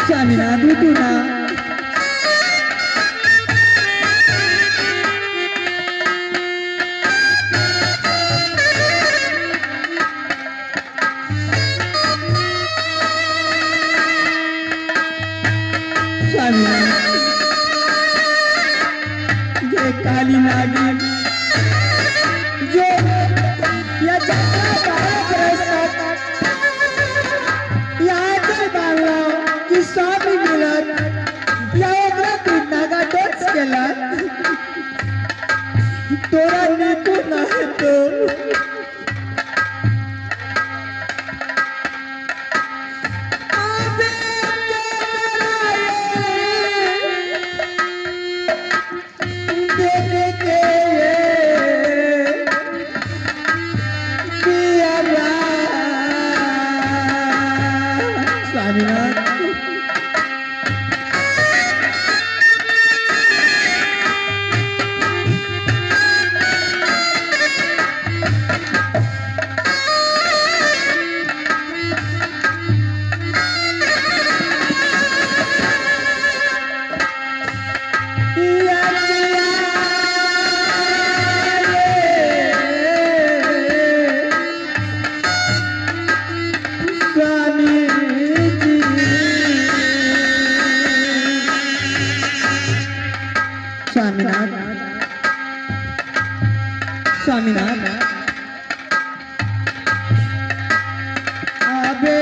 Samina Duduna Samina ये काली नागी जो या जाता यहाँ के बांग्ला की स्वामी मिलन या ओकरा तू नागा डांस केला तोरा नीको ना है तो स्वामीनाथ अबे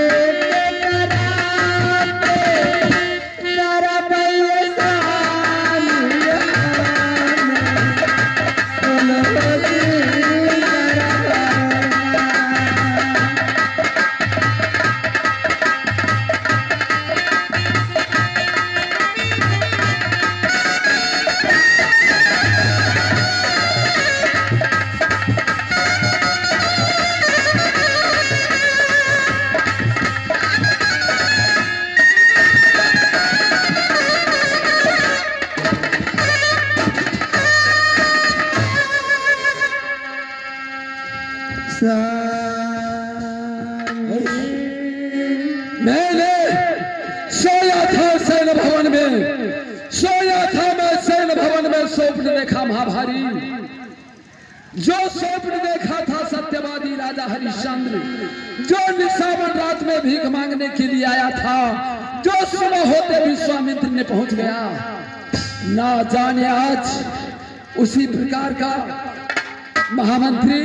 मैंने सोया था सैन्य भवन में, सोया था मैं सैन्य भवन में, स्वप्न देखा महाभारी। जो स्वप्न देखा था सत्यवादी राजा हरिश्चंद्र, जो निशावन रात में भीख मांगने के लिए आया था, जो सुबह होते विश्वामित्र ने पहुंच गया। ना जाने आज उसी प्रकार का महामंत्री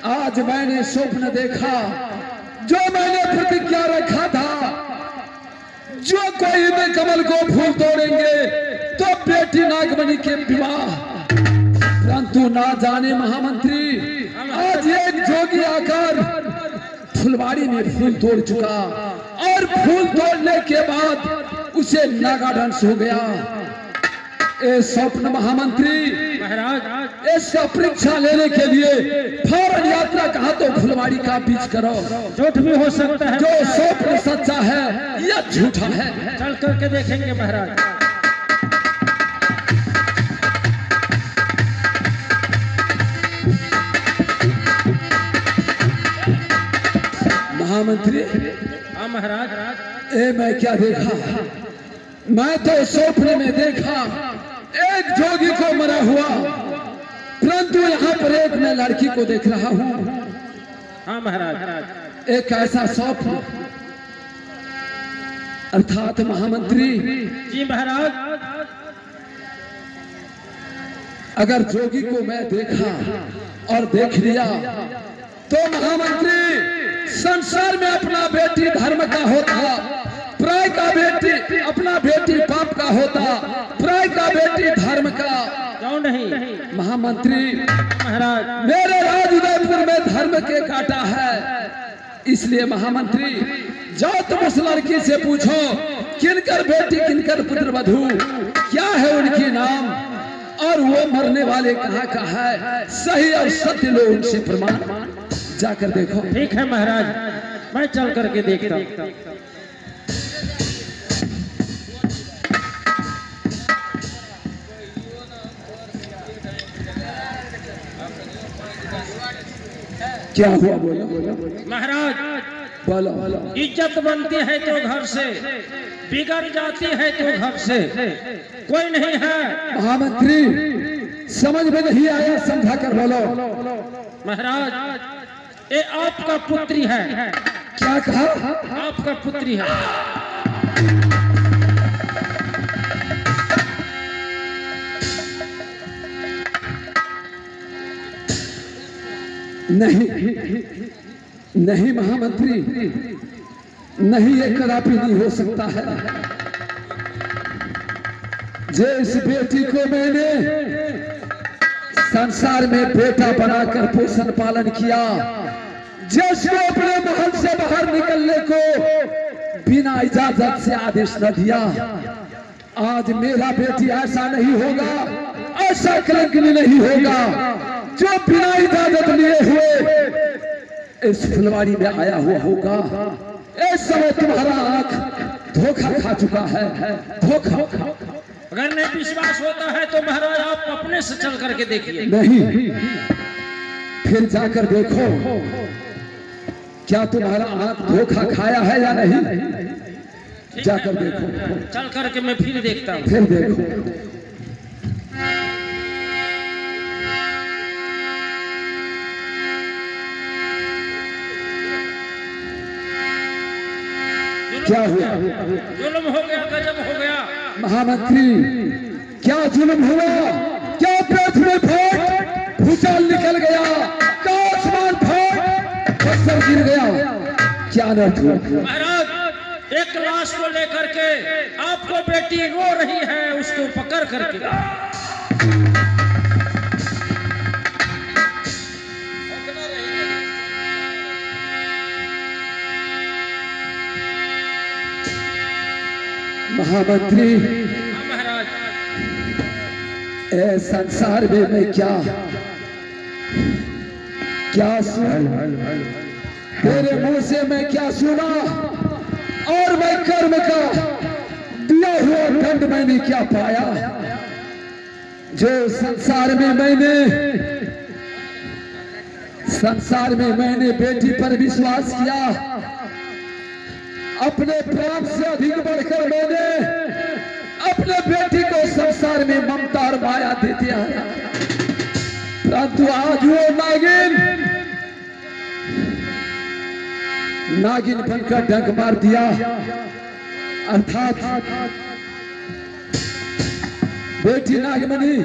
आज मैंने स्वप्न देखा, जो मैंने प्रतिज्ञा रखा था, जो कोई भी कमल को फूल तोड़ेंगे तो बेटी नागमणि के विवाह। परंतु ना जाने महामंत्री आज एक जोगी आकर फुलवाड़ी में फूल तोड़ चुका, और फूल तोड़ने के बाद उसे नागा डांस हो गया। ए स्वप्न महामंत्री महाराज, इसका परीक्षा लेने के लिए फौरन यात्रा कहा तो फुलवाड़ी का बीच करो। झूठ भी हो सकता है, जो स्वप्न सच्चा है या झूठा है चल करके देखेंगे महाराज। महामंत्री, हाँ महाराज। ए मैं क्या देखा? मैं तो सपने में देखा एक जोगी को मरा हुआ, परंतु यहाँ पर एक मैं लड़की को देख रहा हूँ। हाँ महाराज। एक ऐसा स्वप्न, अर्थात महामंत्री जी महाराज। अगर जोगी को मैं देखा और देख लिया तो महामंत्री संसार में अपना बेटी धर्म का होता, प्राय का बेटी अपना बेटी पाप का होता, प्राय का बेटी धर्म का। क्यों नहीं महामंत्री महाराज? मेरे राज उदयपुर में धर्म के काटा है, इसलिए महामंत्री जाओ तुम उस लड़की से पूछो किनकर बेटी किनकर पुत्र वधू, क्या है उनकी नाम और वो मरने वाले कहाँ का है, सही और सत्य लो उनसे प्रमाण, जाकर देखो। ठीक है महाराज, मैं चल करके देखता हूँ। क्या हुआ? बोलो बोलो महाराज। बोलो। इज्जत बनती है तो घर से, बिगड़ जाती है तो घर से। कोई नहीं है महामंत्री, समझ में नहीं आया, समझा कर बोलो। महाराज ये आपका पुत्री है। क्या कहा? आपका पुत्री है। नहीं महामंत्री, नहीं, ये कदापि नहीं हो सकता है। जिस बेटी को मैंने संसार में बेटा बनाकर पोषण पालन किया, जिसको अपने महल से बाहर निकलने को बिना इजाजत से आदेश न दिया, आज मेरा बेटी ऐसा नहीं होगा, ऐसा कलंकिनी नहीं होगा जो बिना इजाजत लिए हुए इस फुलवारी में आया हुआ होगा। इस समय तुम्हारा आंख धोखा खा चुका है, धोखा। अगर नहीं विश्वास होता है तो महाराज आप अपने से चल करके देखिए। नहीं, फिर जाकर देखो क्या तुम्हारा आंख धोखा खाया है या नहीं, जाकर देखो। चल करके मैं फिर देखता हूँ। फिर देखो। क्या हुआ? जुल्म हो गया, गजब हो गया। महामंत्री, क्या जुल्म हुआ? क्या पेट में फट भूचाल निकल गया, क्या आसमान फट पत्थर गिर गया, क्या अनर्थ हुआ? महाराज एक लाश को लेकर के आपको बेटी रो रही है, उसको पकड़ करके। महामंत्री, महाराज ए संसार में मैं क्या तेरे मुंह से मैं क्या सुना, और मैं कर्म का दिया हुआ दंड मैंने क्या पाया, जो संसार में मैंने बेटी पर विश्वास किया, अपने प्राण से अधिक बढ़कर मैंने अपने बेटी को संसार में ममता और माया देती है, परंतु आज वो नागिन बनकर डंक मार दिया। अर्थात बेटी नागमणि,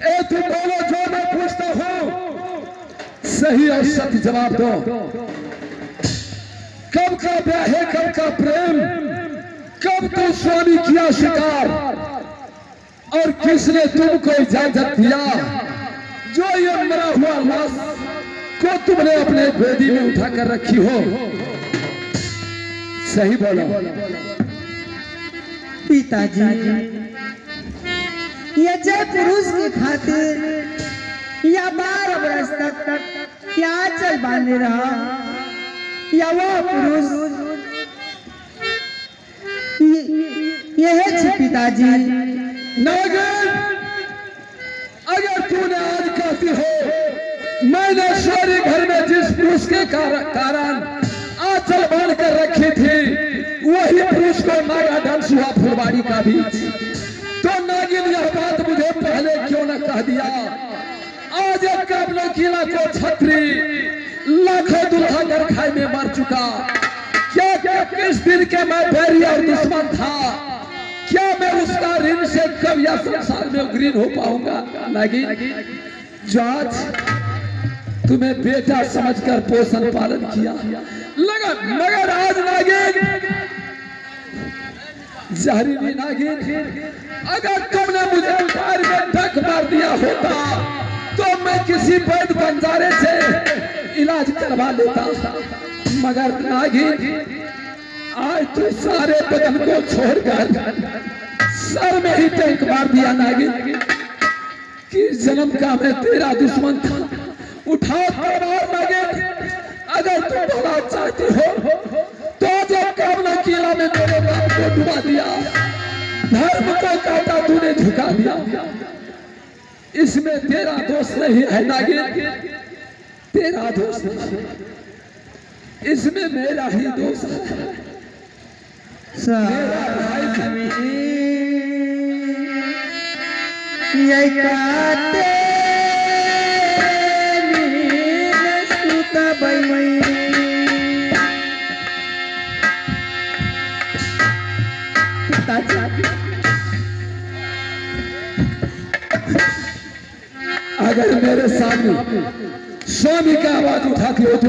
ए तुम बोलो जो मैं पूछता हूं सही और सत्य जवाब दो। कब का ब्याह है, कब का प्रेम, कब तो स्वामी किया शिकार, और किसने तुमको इजाजत दिया जो ये मरा हुआ लाश को तुमने अपने गोदी में उठाकर रखी हो? सही बोलो। पिताजी, ये जय पुरुष की खातिर या 12 वर्ष तक क्या चल बांधे रहा, या वो पुरुष यह है पिताजी। नागिन, अगर तूने आज कहती हो मैंने शौरी घर में जिस पुरुष के कारण आंचल बांध कर रखी थी, वही पुरुष को नागा डांस हुआ फुलवाड़ी का भी। तो नागिन यह बात मुझे पहले क्यों न कह दिया? आज एक काबलो किला को छत्री लाखों दुल्हा घर खाई में मर चुका। क्या क्या किस दिन के मैं बैरी और दुश्मन था? क्या मैं उसका ऋण से कब या संसार में उग्रीन हो पाऊंगा? नागिन, जो आज तुम्हें बेटा समझकर पोषण पालन किया, मगर आज नागिन, जहरीली नागिन, अगर तुमने मुझे पैर में धक मार दिया होता तो मैं किसी वैद्य बंजारे से इलाज करवा लेता। मगर नागिन, आज तो सारे बदन को छोड़कर सर में ही टैंक मार दिया। नागिन, किस जन्म का मैं तेरा दुश्मन था? उठा तलवार नागिन, अगर तुम भला चाहती हो तो जो कामना किला में मेरे बाप को डुबा दिया, धर्म को काटा तूने झुका दिया, इसमें तेरा दोष नहीं है नागिन, तेरा दोष नहीं, इसमें मेरा ही दोष है। ये काते सुता बई अगर मेरे सामने स्वामी का आवाज उठाती हो तो